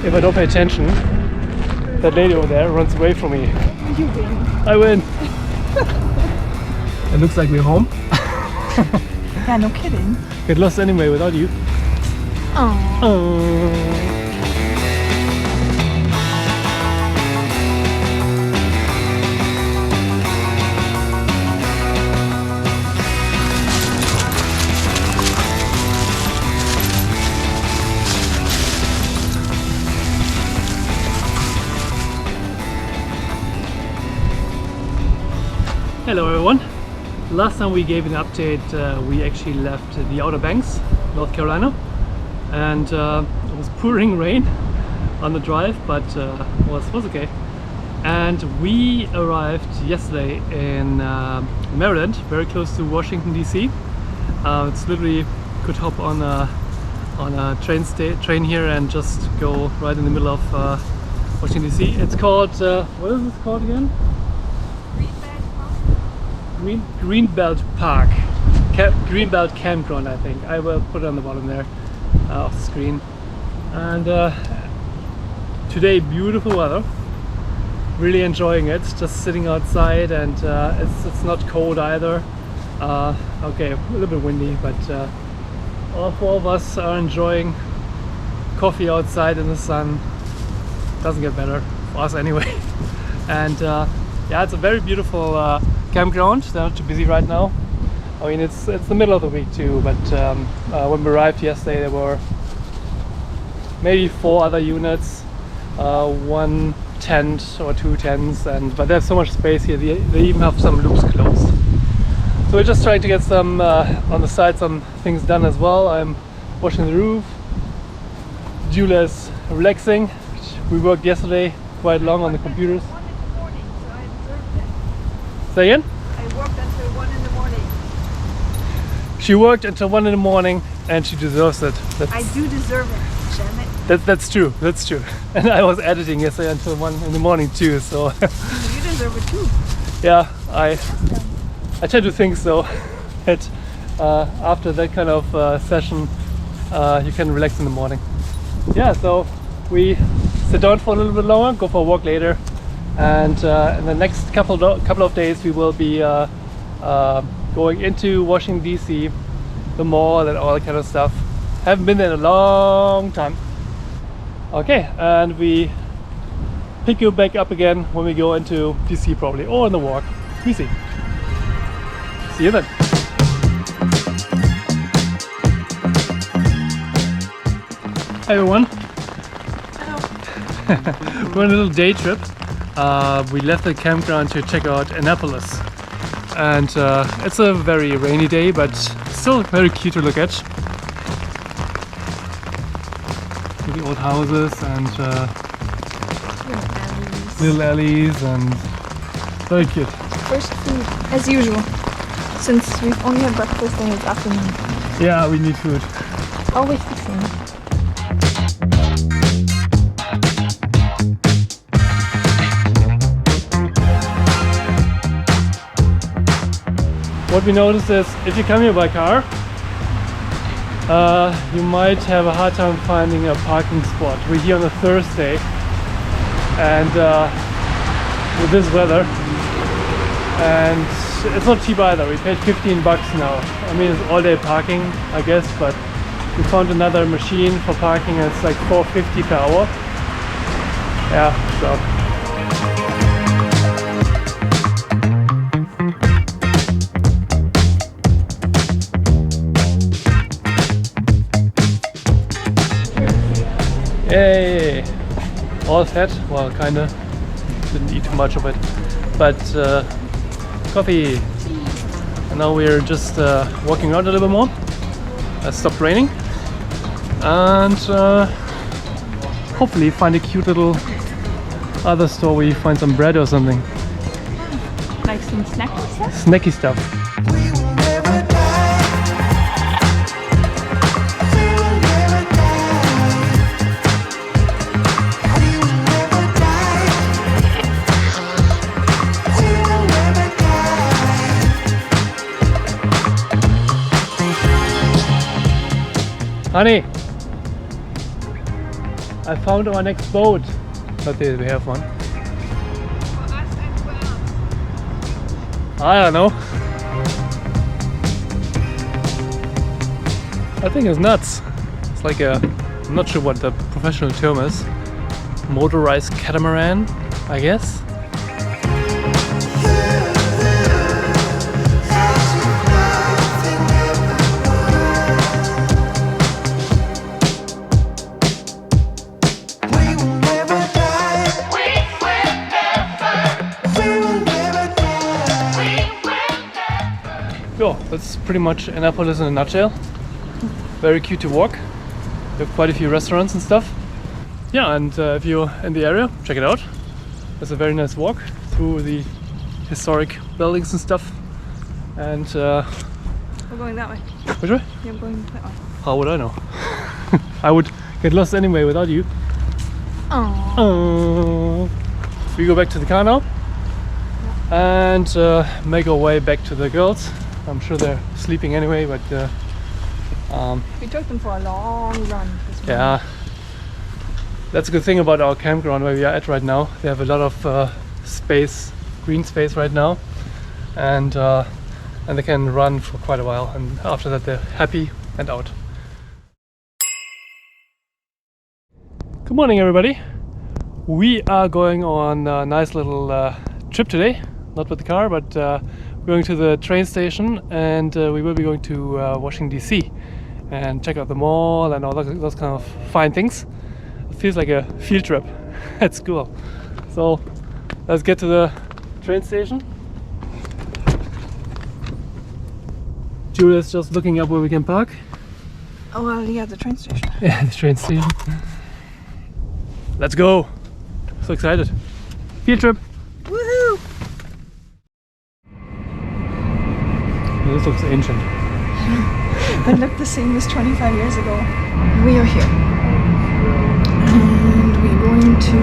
if I don't pay attention, that lady over there runs away from me. You win. I win. It looks like we're home. Yeah, no kidding. Get lost anyway without you. Oh. Hello everyone. Last time we gave an update, we actually left the Outer Banks, North Carolina, and it was pouring rain on the drive, but was okay. And we arrived yesterday in Maryland, very close to Washington DC. It's literally could hop on a train here and just go right in the middle of Washington DC. It's called what is this called again? Greenbelt Park, Greenbelt Campground, I think. I will put it on the bottom there of the screen. And today, beautiful weather. Really enjoying it. Just sitting outside, and it's not cold either. Okay, a little bit windy, but all four of us are enjoying coffee outside in the sun. Doesn't get better for us anyway. And yeah, it's a very beautiful campground. They're not too busy right now. I mean, it's the middle of the week too, but when we arrived yesterday there were maybe 4 other units, 1 tent or 2 tents, but there's so much space here, they even have some loops closed. So we're just trying to get some on the side, some things done as well. I'm washing the roof. Julia's relaxing. We worked yesterday quite long on the computers. Say again? I worked until 1 in the morning. She worked until 1 in the morning, and she deserves it. I do deserve it, damn it. That's true, that's true. And I was editing yesterday until 1 in the morning too, so... You deserve it too. Yeah, I tend to think so. That after that kind of session, you can relax in the morning. Yeah, so we sit down for a little bit longer, go for a walk later. And in the next couple of days we will be going into Washington DC, the mall and all that kind of stuff. Haven't been there in a long time. Okay, and we pick you back up again when we go into DC probably, or on the walk. We see. See you then. Hi everyone. Hello. We're on a little day trip. We left the campground to check out Annapolis, and it's a very rainy day, but still very cute to look at. The old houses and little alleys, and very cute. First food, as usual, since we've only had breakfast and it's afternoon. Yeah, we need food. Always the same. What we noticed is, if you come here by car, you might have a hard time finding a parking spot. We're here on a Thursday, and with this weather, and it's not cheap either. We paid $15 now. I mean, it's all day parking, I guess, but we found another machine for parking, and it's like $4.50 per hour. Yeah, so. Yay! All set. Well, kinda. Didn't eat too much of it. But coffee. And now we're just walking around a little bit more. It stopped raining. And hopefully find a cute little other store where you find some bread or something. Like some snacky stuff? Snacky stuff. Honey, I found our next boat. Not that we have one. I don't know. I think it's nuts. It's like a, I'm not sure what the professional term is. Motorized catamaran, I guess. Yeah, that's pretty much Annapolis in a nutshell. Very cute to walk. We have quite a few restaurants and stuff. Yeah, and if you're in the area, check it out. It's a very nice walk through the historic buildings and stuff. And We're going that way. which way? Yeah, I'm going that way. How would I know? I would get lost anyway without you. Oh. We go back to the car now and make our way back to the girls. I'm sure they're sleeping anyway, but We took them for a long run this morning. yeah, that's a good thing about our campground where we are at right now. They have a lot of space, green space right now, and they can run for quite a while. And after that, they're happy and out. Good morning, everybody. We are going on a nice little trip today. Not with the car, but going to the train station, and we will be going to Washington DC and check out the mall and all those kind of fine things. It feels like a field trip at school. So let's get to the train station. Julia's just looking up where we can park. Oh, well, yeah, the train station. Yeah, the train station. Let's go! So excited. Field trip! Woohoo! This looks ancient. It looked the same as 25 years ago. We are here. And we're going to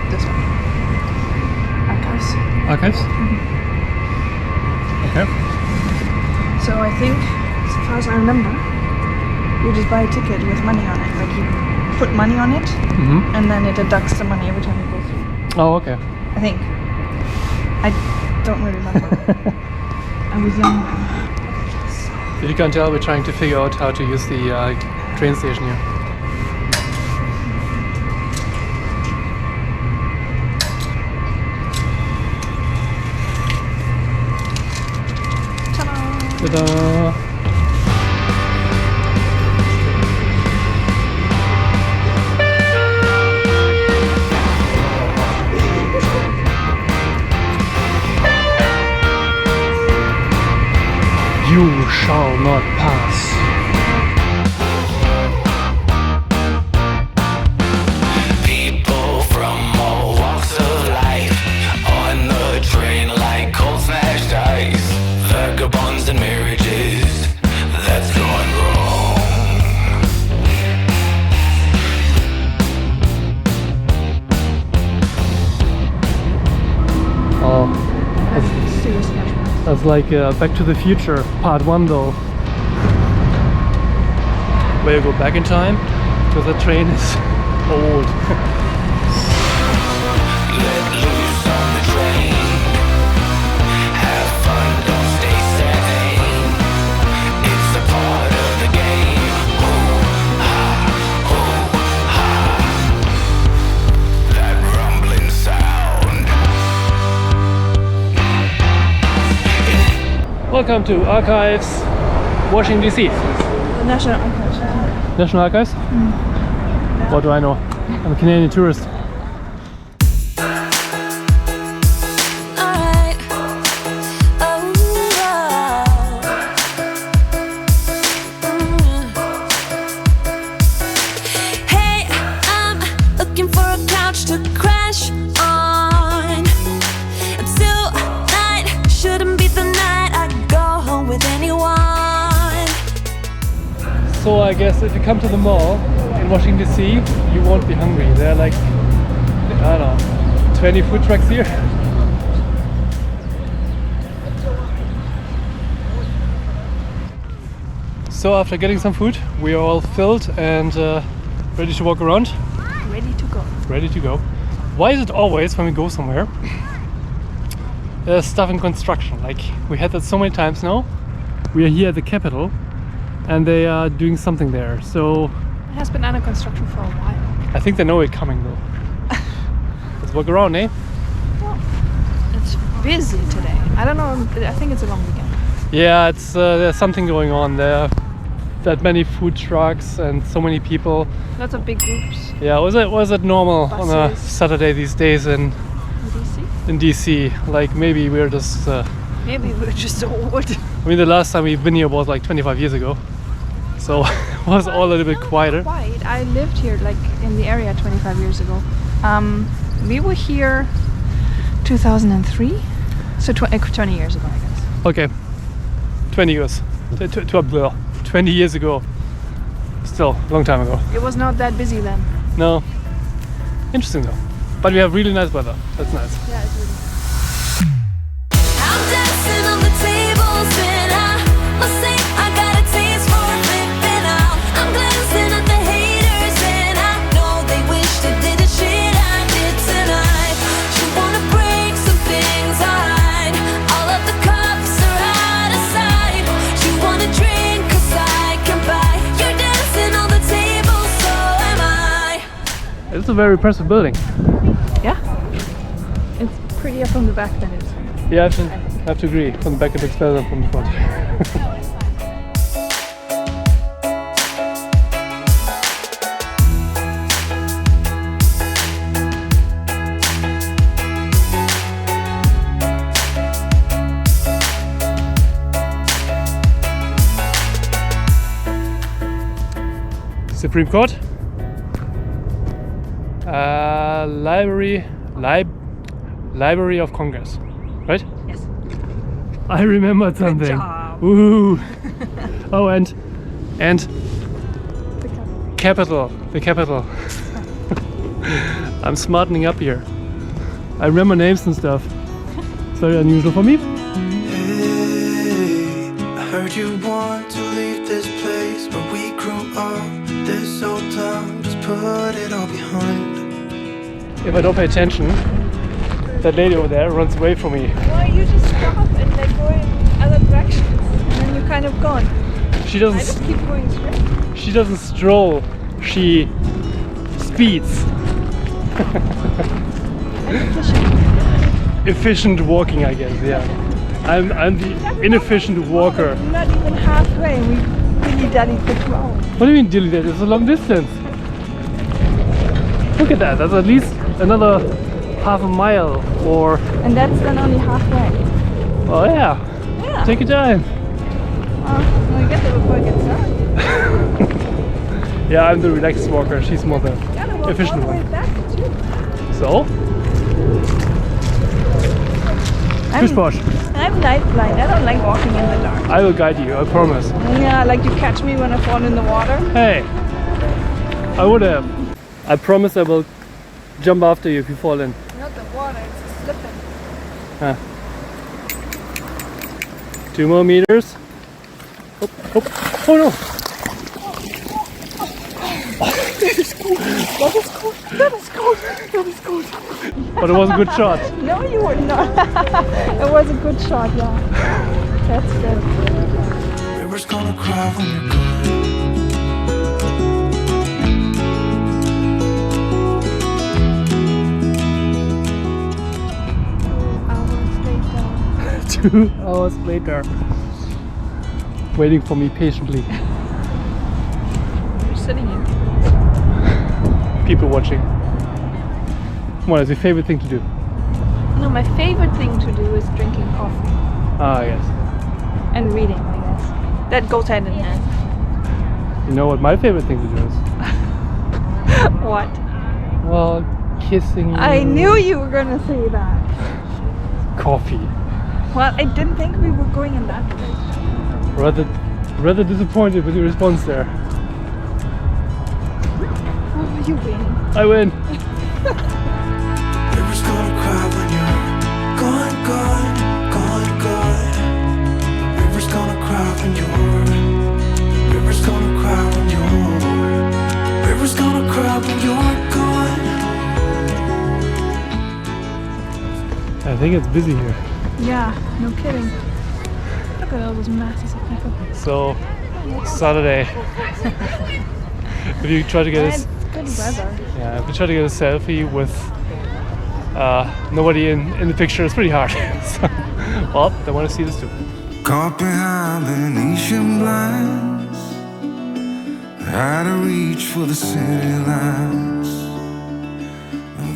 this one. Archives. Archives? Okay. So I think, as far as I remember, you just buy a ticket with money on it. Like you put money on it, and then it deducts the money every time you go through. Oh, okay. I think. I don't really remember. I was young. If you can't tell, we're trying to figure out how to use the train station here. Ta-da! Ta-da! You shall not pass. People from all walks of life on the train like cold smashed ice. Vagabonds and marriages that's gone wrong. Oh, Serious flashback. that's like Back to the Future Part 1 though. Where you go back in time because the train is old. Let loose on the train. Have fun, don't stay sane. It's a part of the game. Ooh, ha. That rumbling sound. Welcome to Archives, Washington DC. The National Archives. National Archives? What do I know? I'm a Canadian tourist. Alright. Oh, hey, I'm looking for a couch to crash on. Tonight shouldn't be the night I go home with anyone. So I guess if you come to the mall in Washington DC, you won't be hungry. There are like, I don't know, 20 food trucks here. So after getting some food, we are all filled and Ready to walk around? Ready to go. Ready to go. Why is it always when we go somewhere there's stuff in construction? Like we had that so many times now. We are here at the capital and they are doing something there. So It has been under construction for a while. I think they know it coming though. Let's walk around, eh? Well, it's busy today. I don't know. I think it's a long weekend. Yeah, it's there's something going on there. That many food trucks and so many people. Lots of big groups. Yeah, was it normal on a Buses. Saturday these days in DC. DC? Like maybe we're just. Maybe we're just old. I mean, the last time we've been here was like 25 years ago, so it was all a little bit quieter. Quite. I lived here, like in the area, 25 years ago. We were here 2003, so 20 years ago, I guess. Okay, 20 years. 20 years ago. Still, a long time ago. It was not that busy then. No. Interesting though. But we have really nice weather. That's nice. Yeah, it's really. I'm dancing on the tables and I must say I got a taste for flipping out. I'm glancing at the haters and I know they wish they did the shit I did tonight. You wanna break some things I hide. All of the cups are out of sight. You wanna drink 'cause I can buy. You're dancing on the table, so am I. It's a very impressive building. Yeah. It's prettier from the back than it is. Yeah, I have to agree. From the back it looks better than from the front. Supreme Court. Library of Congress, right? Yes. I remembered something. job. Ooh. Oh, and The capital. The capital. I'm smartening up here. I remember names and stuff. It's very unusual for me. Hey, I heard you want to leave this place where we grew up. This old town, just put it all behind. If I don't pay attention, that lady over there runs away from me. Why you just stop and like go in other directions and then you're kind of gone. She I doesn't. just keep going straight. She doesn't stroll. She speeds. I'm efficient. Efficient walking, I guess. Yeah. I'm the inefficient walker. Not even halfway. We really done it for 2 hours. What do you mean dilly dally? It's a long distance. Look at that. That's at least another half a mile or. And that's then only halfway. Oh yeah. Yeah. Take your time. Well, get there before it gets dark. Yeah, I'm the relaxed walker. She's more the Gotta walk efficient all the way one. back too. So. Push push. I'm night blind. I don't like walking in the dark. I will guide you. I promise. Yeah, like you catch me when I fall in the water. Hey. I would have. I promise I will jump after you if you fall in. Not the water, it's slipping. Huh. 2 more meters. Hop, hop. Oh no! That is cool. That is cool. That is cool. That is cool. But it was a good shot. No, you were not. It was a good shot, yeah. That's good. River's gonna cry when you're gone. Hours later. 2 hours later. Waiting for me patiently. You're sitting in. People watching. What is your favorite thing to do? No, my favorite thing to do is drinking coffee Ah, yes. and reading, I guess. That goes hand in hand. You know what my favorite thing to do is? What? Well, kissing you. I knew you were gonna say that. Coffee. Well, I didn't think we were going in that direction. Rather disappointed with your response there. Oh, you win. I win. River's gonna cry when you're gone, gone, gone, gone. River's gonna cry when you're. River's gonna cry when you're. River's gonna cry. think it's busy here. Yeah, no kidding. Look at all those masses of people. So, Saturday. If you try to get It's good weather. if you try to get a selfie with nobody in the picture, it's pretty hard. So, well, they want to see this too. Caught behind Venetian blinds, out of reach for the city lights.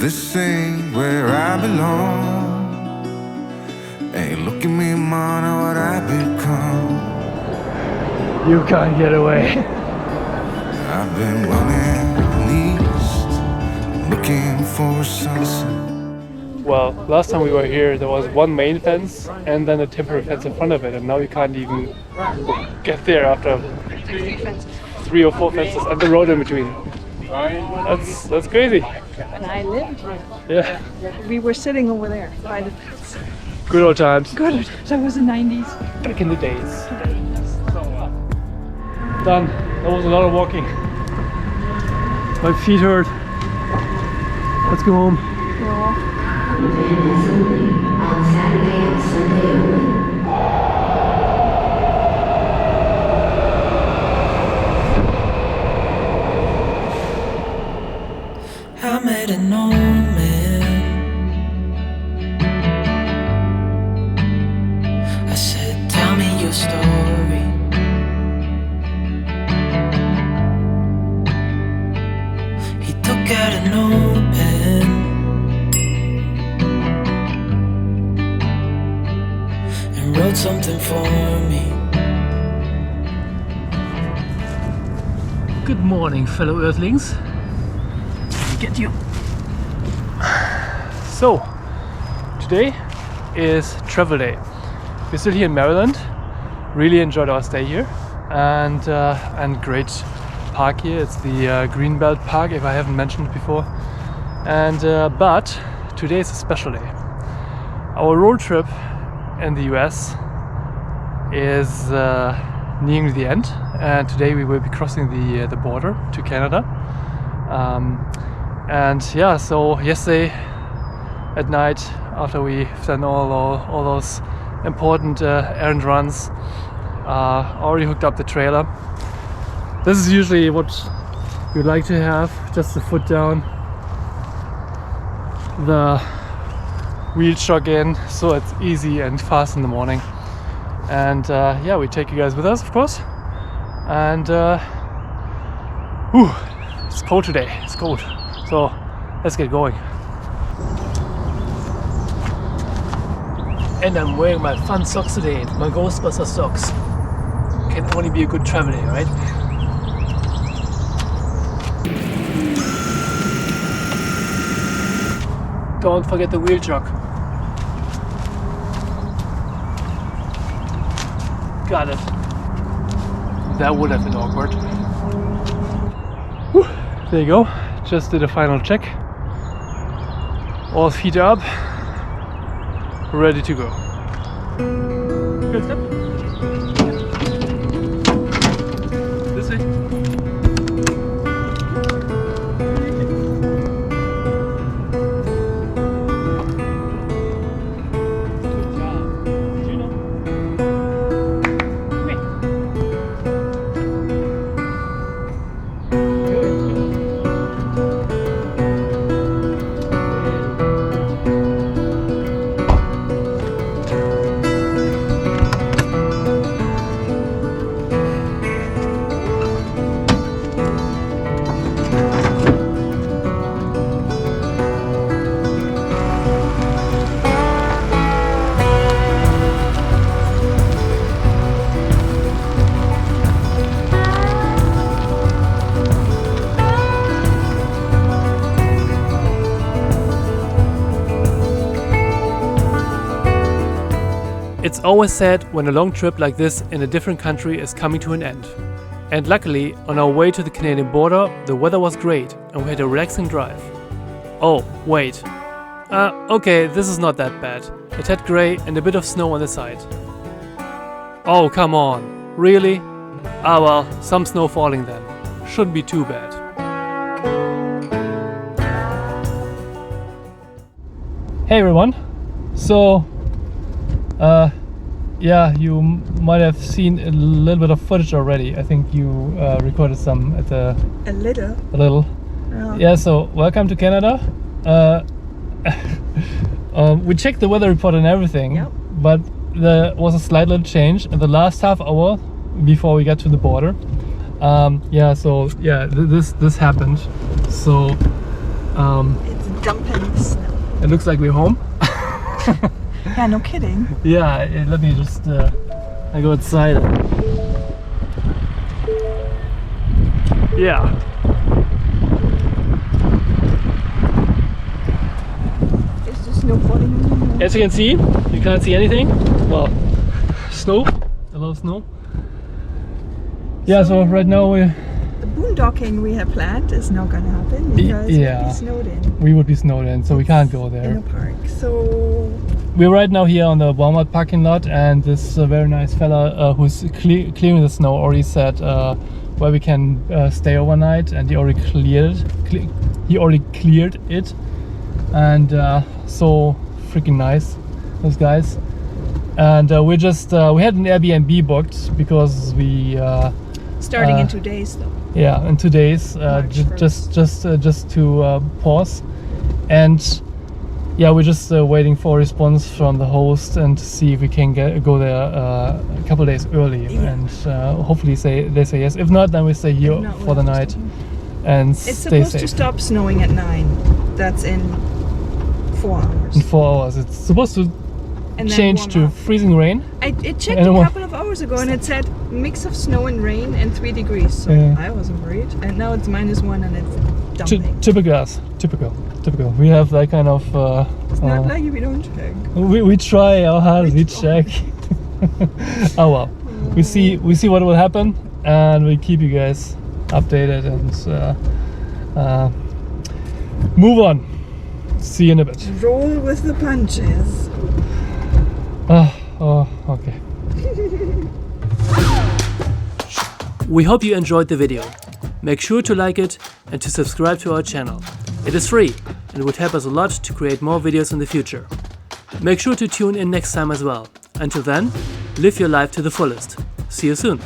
This ain't where I belong. Hey, look at me, man, what I've become. You can't get away. I've been running east, looking for a sunset. Well, last time we were here, there was one main fence and then a temporary fence in front of it, and now you can't even get there after 3 or 4 fences and the road in between. That's crazy. And I lived here. Yeah, We were sitting over there by the fence. good old times. Good. That was the 90s. Back in the days. Done. That was a lot of walking. My feet hurt. Let's go home. Yeah. on Saturday and Sunday only. I made an old man. I said, tell me your story. He took out an old pen and wrote something for me. Good morning, fellow Earthlings. Get you. So, today is travel day. We're still here in Maryland. Really enjoyed our stay here, and great park here. It's the Greenbelt Park, if I haven't mentioned it before. And but today is a special day. Our road trip in the US is nearing the end, and today we will be crossing the border to Canada. And yeah, so yesterday at night, after we've done all those important errand runs, already hooked up the trailer. This is usually what you'd like to have, just the foot down, the wheel shock in, so it's easy and fast in the morning. And yeah, we take you guys with us, of course. And it's cold today, it's cold. So let's get going. And I'm wearing my fun socks today, my Ghostbuster socks. Can only be a good travel day, right? Don't forget the wheel chock. Got it. That would have been awkward. Whew. There you go. Just did a final check. All feet up. Ready to go. Good step. This way. Good job. Gino. Come here. It's always sad when a long trip like this in a different country is coming to an end. And luckily, on our way to the Canadian border, the weather was great and we had a relaxing drive. Oh, wait. Okay, this is not that bad. It had grey and a bit of snow on the side. Oh, come on. Really? Ah well, some snow falling then. Shouldn't be too bad. Hey everyone. So, yeah, you might have seen a little bit of footage already. I think you recorded some at the... A little. A little. Yeah. Yeah, so welcome to Canada. We checked the weather report and everything, Yep. but there was a slight little change in the last half hour before we got to the border. Yeah, so yeah, this happened. So It's dumping snow. it looks like we're home. Yeah, no kidding. Yeah, let me just I go outside. Yeah. Is the snow falling anymore? As you can see, you can't see anything. Well, snow, a lot of snow. Yeah, so right now The boondocking we had planned is not gonna happen because yeah. we'll be snowed in. we would be snowed in, so we can't go In there. the park. So We're right now here on the Walmart parking lot, and this very nice fella who's clearing the snow already said where we can stay overnight, and he already cleared it, and so freaking nice, those guys. And we just we had an Airbnb booked because we starting in 2 days though. yeah, in 2 days, March just to pause, and yeah, we're just waiting for a response from the host and to see if we can go there a couple days early, Yeah. and hopefully they say yes. If not, then we stay here If not, for the we'll night just- and It's stay supposed to safe. stop snowing at 9. That's in 4 hours. In 4 hours, it's supposed to And then change warm to up. freezing rain. I checked and a warm- couple of hours ago and it said mix of snow and rain and 3 degrees. So Yeah. I wasn't worried. And now it's -1 and it's dumping. Typical us, typical. We have that kind of. It's not like we don't check. We try our hardest. We try. check. Oh well, we see what will happen, and we keep you guys updated and move on. See you in a bit. Roll with the punches. Oh, okay. We hope you enjoyed the video. Make sure to like it and to subscribe to our channel. It is free and would help us a lot to create more videos in the future. Make sure to tune in next time as well. Until then, live your life to the fullest. See you soon.